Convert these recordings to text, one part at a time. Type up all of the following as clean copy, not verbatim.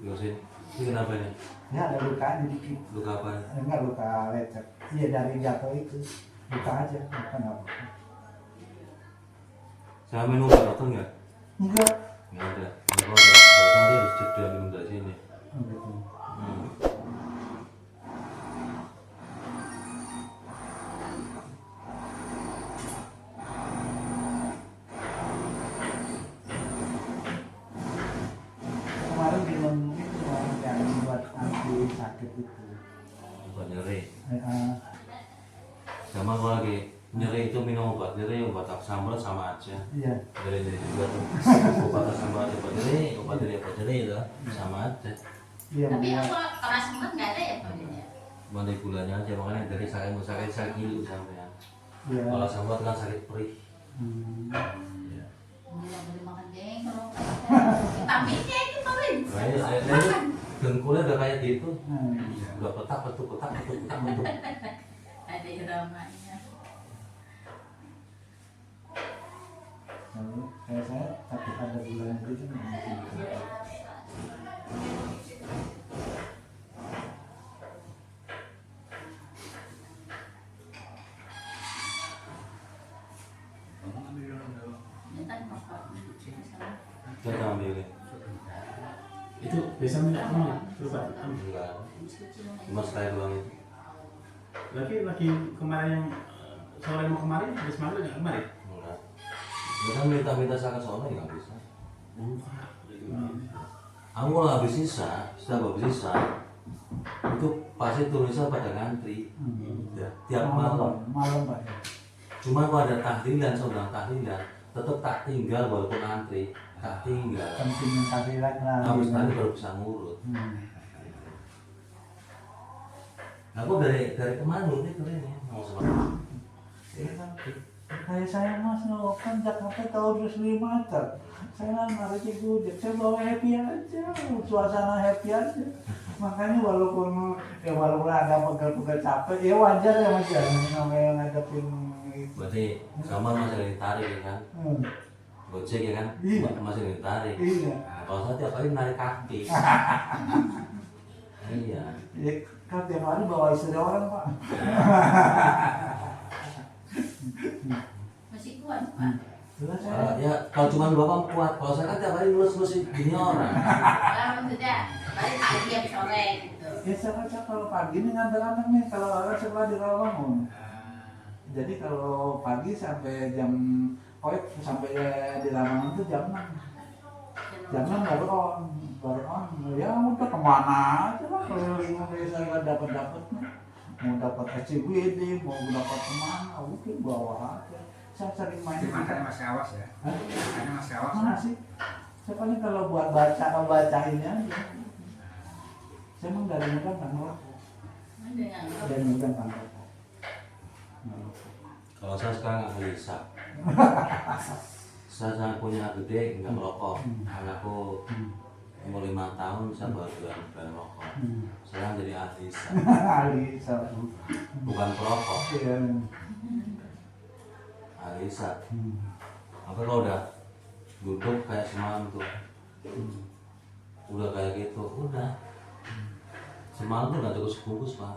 Yosin, ini kenapa nih? Ya ada lukanya dikit. Luka apa? Enggak luka lecet. Iya dari jatuh itu. Luka aja, bukan apa. Saya minum obat atau enggak? Enggak. Enggak ada. Kalau ada, nanti harus jeda minum dari sini. Oh, gitu. Kemarin minum itu yang buat anti sakit itu. Obat nyeri. Eh, Sama kalau lagi nyeri itu minum obat nyeri, obat sambat sama aja. iya. Nyeri juga tuh. Obat sambat, obat nyeri itu sama aja. Iya. Tapi Iya. aku kalau semut nggak ada ya badannya. Cuma dari gulanya aja, makanya dari sakit gilu sampai. Iya. Kalau sambat kan sakit perih. Ya. Nggak boleh makan jengkol. Vitaminnya itu paling. Nah, dengkulnya udah kayak gitu. Iya. Udah petak. Ada iramanya. Lalu kayak saya takut ada bulan gitu mungkin. Ini kan makan. Kita ambilin. Itu bisa minyak mana? Coba. Enggak. Cuma sekali doang itu. Lagi kemarin yang sore mau kemarin habis maghrib nggak kemarin? Enggak. Kita minta saya ke sana ya nggak bisa. Aku kalau habis sisa, setelah habis sisa, itu pasti tulisnya pada ngantri. Ya, tiap malam. Malam Pak. Cuma kalau ada tahlilan, saudara tahlilan, tetap tak tinggal walaupun antri, tak tinggal. Pentingnya tahlilan lah. Habis tadi baru bisa ngurut. Aku dari kemarin itu keren ya, mau sama. Kayak saya mas kan Jakarta tahu terus 5 meter. Saya narik di Gojek, saya bawa happy aja, suasana happy aja. Makanya walaupun ada pegel-pegel capek, ya wajar ya mas ya namanya ngadepin itu. Berarti sama masih ada yang tarik ya kan? Gojek ya kan? Iya. Masih ada yang tarik. Iya. Nah, kalau saya tiap hari narik kaki. Iya. Ya, kan tiap hari bawa istri orang pak. Masih kuat Pak. Jelas saya. Ya kalau cuma bapak kuat, kalau saya kan tiap hari ngelus gini orang. Kalau maksudnya balik pagi ya sore gitu. Ya saya kalau pagi ini ngantar anak nih, kalau orang sekolah di Rawamangun. Jadi kalau pagi sampai jam sampai di Rawamangun itu jam 6. Jam 6 baru on. Ya udah kemana aja lah keliling desa nggak dapat mau dapat SCBD mau dapat kemana mungkin bawa aja. Saya sering main di Makanya masih awas ya. Makanya masih awas. mana sih? Saya paling kalau buat bacainnya aja. Saya emang dari muda kan ngerokok. Dari muda kan ngerokok. Kalau saya sekarang nggak bisa. Saya sangat punya anak gede, nggak merokok. Anakku umur 5 tahun, saya baru jualan rokok. Sekarang jadi ahli hisap. Ali satu. Bukan perokok, Iya. ahli hisap. Apa kalau udah duduk kayak semalam tuh, udah kayak gitu, udah. Semalam tuh nggak cukup sebungkus pak.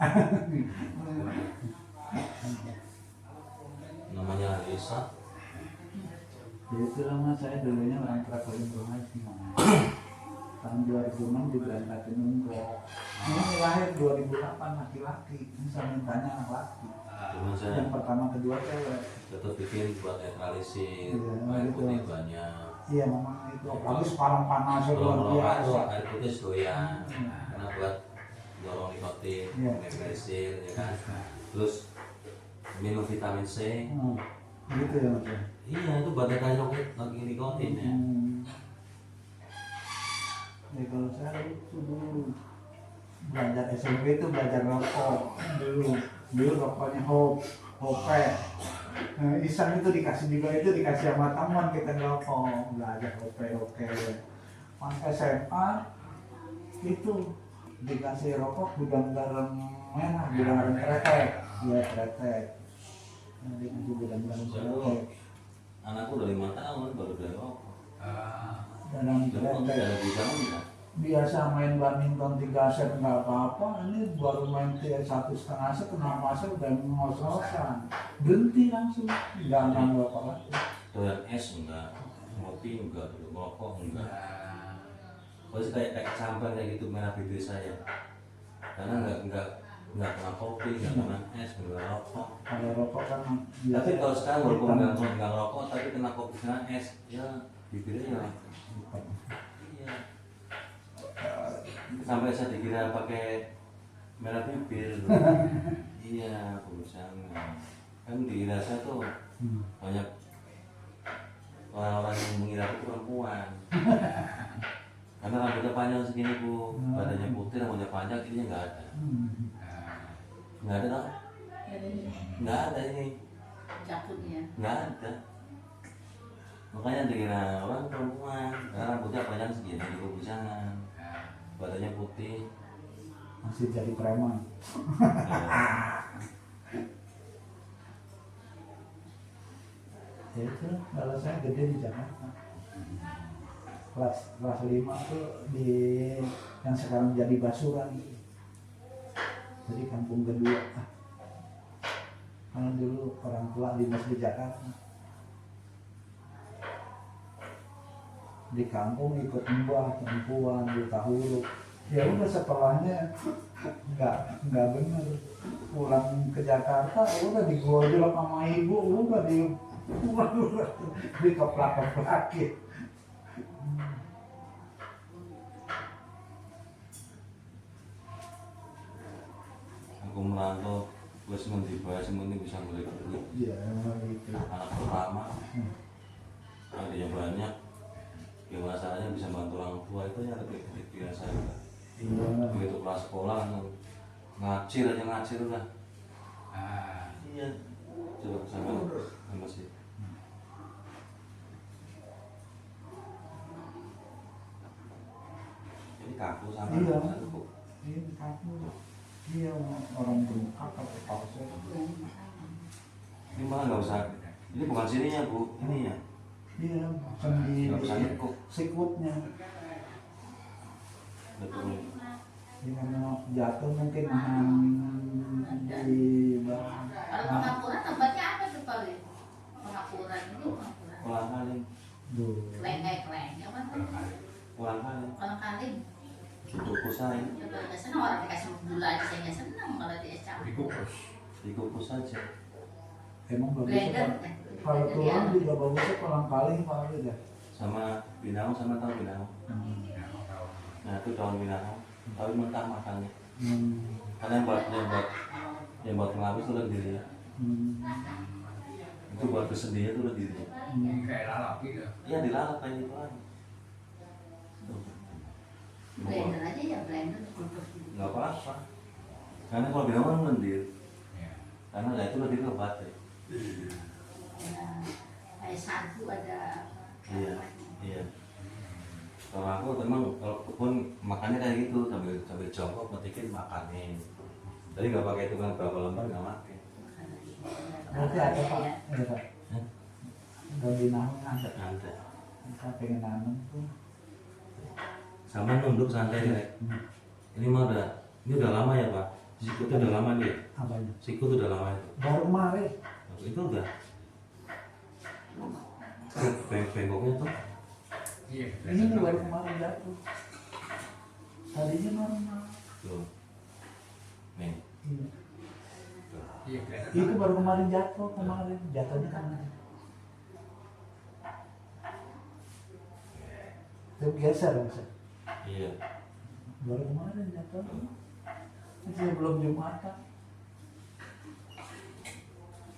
Namanya ahli hisap. Ya itu lama saya dulunya orang traveling rumah semua. Tahun 2006 diberangkatin umroh. Ini lahir 2008 laki-laki. Ini saya mintanya anak laki. Cuman saya Yang pertama kedua cewek. tetap bikin buat netralisir, Iya, air gitu. putih banyak. Iya memang itu. Apalagi sekarang panasnya Kalau luar merokok itu biasa. air putih doyan, karena buat dorong nikotin, Iya. netralisir, ya kan. Terus minum vitamin C. Gitu ya mas. Iya itu buat netralisir nikotin ya. Ya kalau saya itu dulu belajar SMP itu belajar rokok dulu rokoknya Hope. Iseng itu dikasih sama teman kita ngerokok belajar Hope. Pas SMA itu dikasih rokok gudang garam merah, gudang garam kretek, ya kretek. Dikasih gudang garam kretek. Anakku udah 5 tahun baru dari rokok. Dalam Jadi kalau kretek. ada gudang enggak? biasa main badminton 3 set nggak apa-apa, ini baru main 1,5 set kena pasir udah ngos-ngosan, berhenti langsung, nggak nambah apa lagi. Doyan es enggak, ngopi enggak, ngerokok enggak. Pasti kayak campur kayak gitu merah bibir saya. Karena enggak kena kopi, enggak kena es, enggak rokok. Kalau rokok kan Tapi kalau sekarang walaupun hitam. enggak ngerokok tapi kena kopi kena es, ya bibirnya ya. Iya. Sampai saya dikira pakai merah bibir. Iya, jangan. Kan dikira saya tuh banyak orang-orang yang mengira aku perempuan. Karena rambutnya panjang segini bu, badannya putih, rambutnya panjang, ini nggak ada. Nggak ada, no? Nggak ada ini, Jakutnya. nggak ada. Makanya dikira orang perempuan, karena rambutnya panjang segini, di jangan. Badannya putih. Masih jadi preman. Ya itu kalau saya gede di Jakarta. Kelas 5 tuh di yang sekarang jadi Basuran. Jadi kampung kedua. Karena dulu orang tua dinas di Jakarta. Di kampung ikut mbah perempuan buta huruf. Ya udah sekolahnya nggak bener. Pulang ke Jakarta udah digojol sama ibu, udah di keplak-keplakin. Aku merantau, wes mendiba semuanya bisa mulai duit. Iya itu. Anak pertama, adanya banyak. Ya masalahnya bisa bantu orang tua itu yang lebih biasa. Iya. Begitu kelas sekolah ngacir aja ngacir udah. Iya. Coba sama sih. Ini kaku sama Iya. satu. Iya kamu. Iya orang bengkak atau palsu. Ini malah nggak usah. Ini bukan sininya bu, ini ya. Iya sendi Nggak usah nekuk. sikutnya. Betul. Gimana jatuh mungkin di bawah. Kalau pengapuran tempatnya apa tuh Pak? Pengapuran itu pengapuran. Ulang kali, Kleng, apa tuh? ulang kali. Orang kaling. Untuk usahain, Nggak senang orang dikasih gula aja saya nggak senang kalau dia campur. Dikukus. dikukus saja. Emang Blender. bagusnya kalau tulang juga bagusnya kolang kaling kalau udah. Sama binau sama tahu binau. Nah itu daun binau, tapi mentah makannya. Karena yang buat pelapis itu lebih ya. Itu buat kesendinya itu lebih. Kayak lalap gitu. Iya dilalap kayak gitu aja. Blender aja ya blender. Nggak apa-apa. Karena kalau binau kan lendir. Ya. Karena itu lebih lebat ya. Kayak sagu ada. Iya, iya. Kalau aku memang kalau kebun makannya kayak gitu sambil jongkok metikin makanin. Jadi nggak pakai hitungan berapa lembar nggak pakai. Berarti ada Pak? Iya Pak. Daun binahun ada. Ada. Saya pengen nanam tuh. Sama nunduk santai deh. Ini mah udah lama ya Pak. Siku itu udah lama nih. Apanya? Siku itu udah lama itu. Baru kemarin. Itu udah. Bengkoknya tuh. Iya. Ini baru kemarin jatuh. Tadinya normal. Tuh. Nih. Iya. Tuh. Iya. kelihatan. Itu baru kemarin jatuhnya kan. Itu geser. Iya. Baru kemarin jatuh. Itu belum Jumatan.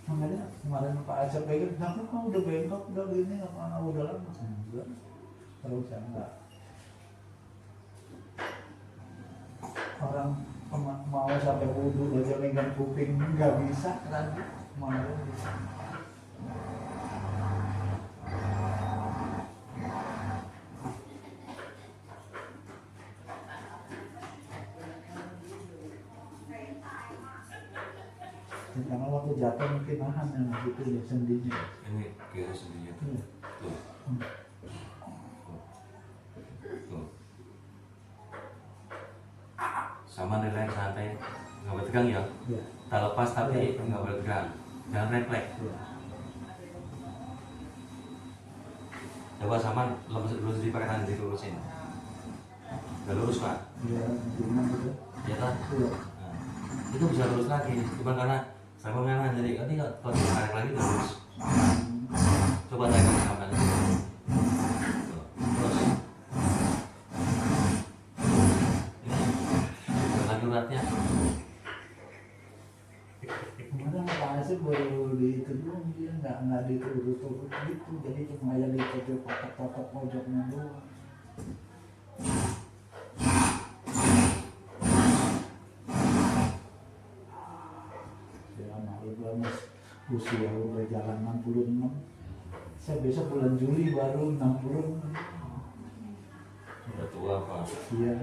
Makanya kemarin Pak Acep pegang, kenapa kau udah bengkok, udah gini, apa udah lama? Enggak. Terus saya enggak. Orang mau sampai wudhu aja megang kuping nggak bisa lagi, mana bisa. Karena waktu jatuh mungkin nahan yang gitu ya sendinya. Ini kira sendiri tuh. Iya. Tuh. Tuh. sama relax santai, nggak boleh tegang ya. Iya. Tak lepas tapi Iya. nggak boleh tegang, jangan refleks. Iya. Coba sama lurus di pakai tangan dilurusin, nggak lurus pak, Iya, gimana gitu. ya kan? Iya. Nah, itu bisa lurus lagi, cuma karena sama kanan jadi nanti kalau ditarik lagi nggak lurus. Coba tarik sama kanan. Terus ini lagi uratnya. Kemarin Pak Asep baru di itu doang, dia nggak diurut-urut gitu, jadi cuma ya di kotak-kotak pojoknya doang. Ya malu banget, usia udah jalan 66. Saya besok bulan Juli baru 66. Udah tua pak, Iya.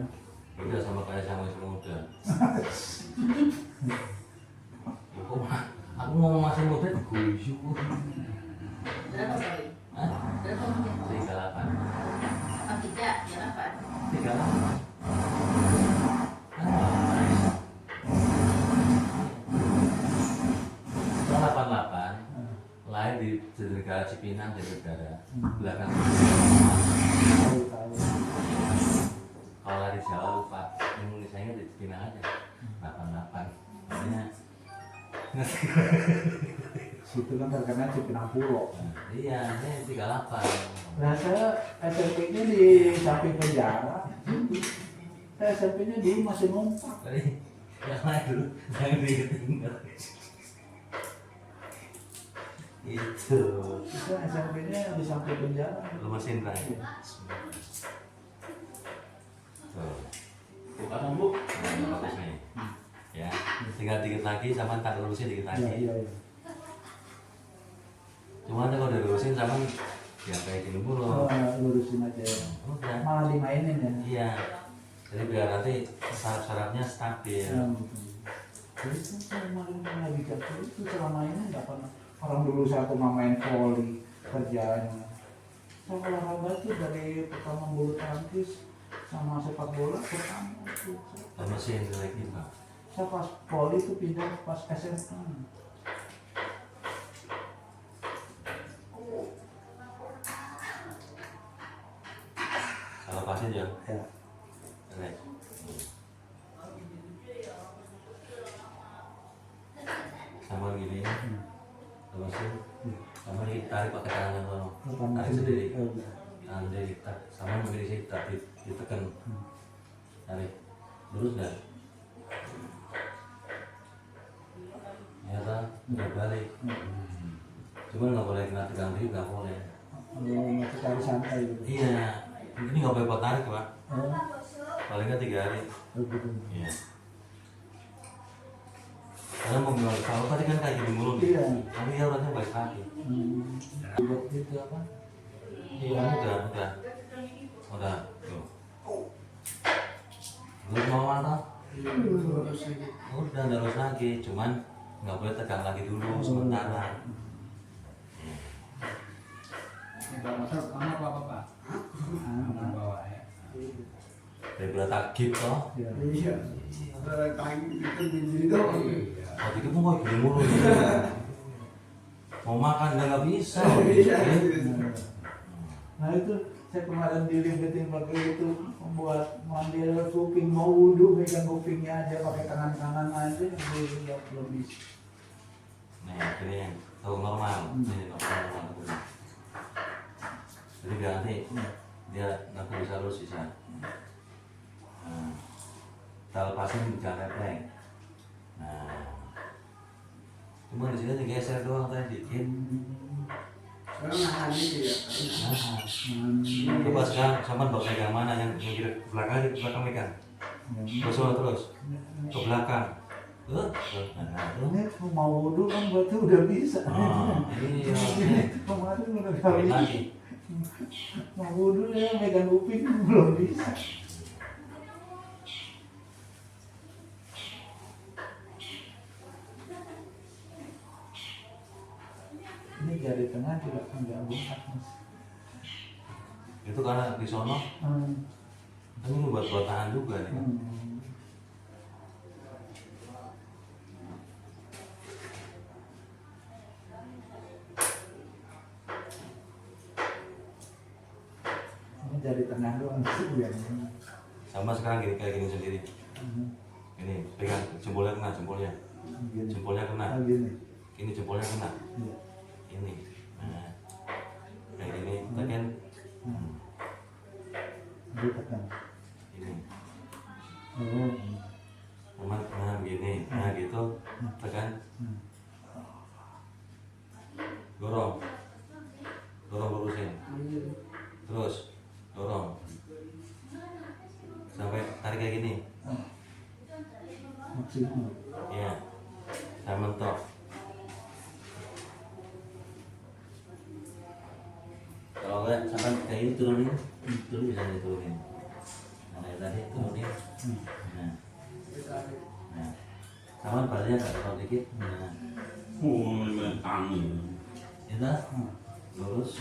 udah sama kayak sama masih muda. Ya, kok aku ngomong masih muda guyu. Berapa kali? Hah? Berapa mungkin? 38. Oh, tidak, berapa? 38. Tahun 88 lahir di negara Cipinang, di negara belakang. Tahu. Kalau lari Jawa lupa, Indonesia-nya di Cipinang aja. 88. Makanya Situ kan terkenal Cipinang Pulau. iya, ini 38. Nah saya SMP-nya di samping penjara. Saya SMP-nya dulu masih numpang. Tadi yang lain dulu, jangan diingat. Itu Saya SMP-nya di samping penjara. lu mesin Bang. Iya. Tuh. Buka tombok. Nah, bagus nih. Ya, tinggal dikit lagi sama tak lurusin dikit lagi. Iya. Cuma kalau udah lurusin sama ya kayak gini mulu. Oh, lurusin aja ya. Udah. Malah dimainin ya. Iya. Jadi biar nanti saraf-sarafnya stabil. Jadi saya kemarin lagi kerja itu selama ini nggak pernah. Orang dulu saya cuma main volley kerjanya. Saya olahraga itu dari pertama bulu tangkis sama sepak bola pertama itu. Dan mesin lagi Pak. Saya pas volley itu pindah pas SMA. Kalau pasien ya. Ya. Relax. Sama gini. Terus sama ditarik pakai tangan yang sono. Tarik sendiri. Tangan sendiri. Sama begini sih tapi ditekan. Tarik. Lurus nggak? Ya kan, nggak balik. Cuma nggak boleh kena tegang diri, nggak boleh. Masih cari santai gitu. Iya, ini nggak boleh buat tarik Pak. Oh, Paling nggak 3 hari. begitu. Iya. Karena mau bilang kalau tadi kan kayak gini mulu nih. Iya. Tapi ya orangnya baik lagi. Buat gitu apa? Iya, udah. Tuh. Lu mau mana? Udah terus lagi, cuman nggak boleh tegang lagi dulu sementara. Bawa motor kamu apa Pak? Bawa ya. Daripada takut toh. Iya. Iya. Kalau tadi itu begini doang. Waktu itu mau gini mulu nih. Mau makan udah nggak bisa. Iya. Nah itu saya kemarin dilibetin pakai itu membuat mandil kuping mau wudhu megang kupingnya aja pakai tangan kanan aja dia belum bisa. Nah, ini yang tahu normal. Ini normal. Jadi biar nanti dia nggak bisa lurus bisa. Nah, kita lepasin jangan refleks. Nah, cuma di sini digeser doang tadi dikit. Sekarang nahan itu ya. Nah, coba sekarang sama bawa pegang mana yang kiri ke belakang megang. Terus ke belakang. Nah, tuh. Ini mau wudhu kan berarti udah bisa. Ini Kemarin udah balik kali lagi. mau wudhu ya megang kuping belum bisa. Ini jari tengah juga mengganggu mas. Itu karena di sono, ini buat tahan juga nih. tengah doang sih ya. Sama sekarang gini kayak gini sendiri. Ini pegang jempolnya kena, Gini. jempolnya kena, Gini. ini jempolnya kena, Iya. ini. Nah, kayak gini tekan Dia tekan. ini. Oh. Aman, nah gini, nah gitu tekan. Dorong, lurusin, terus dorong sampai tarik kayak gini. Maksimal. Ya, saya mentok. Kalau enggak, sampai kayak ini turunin, bisa diturunin. Nah, kayak tadi turunin. Nah, nah, sama badannya agak tekor dikit. Nah, Oh, main tangi. ya dah, lurus.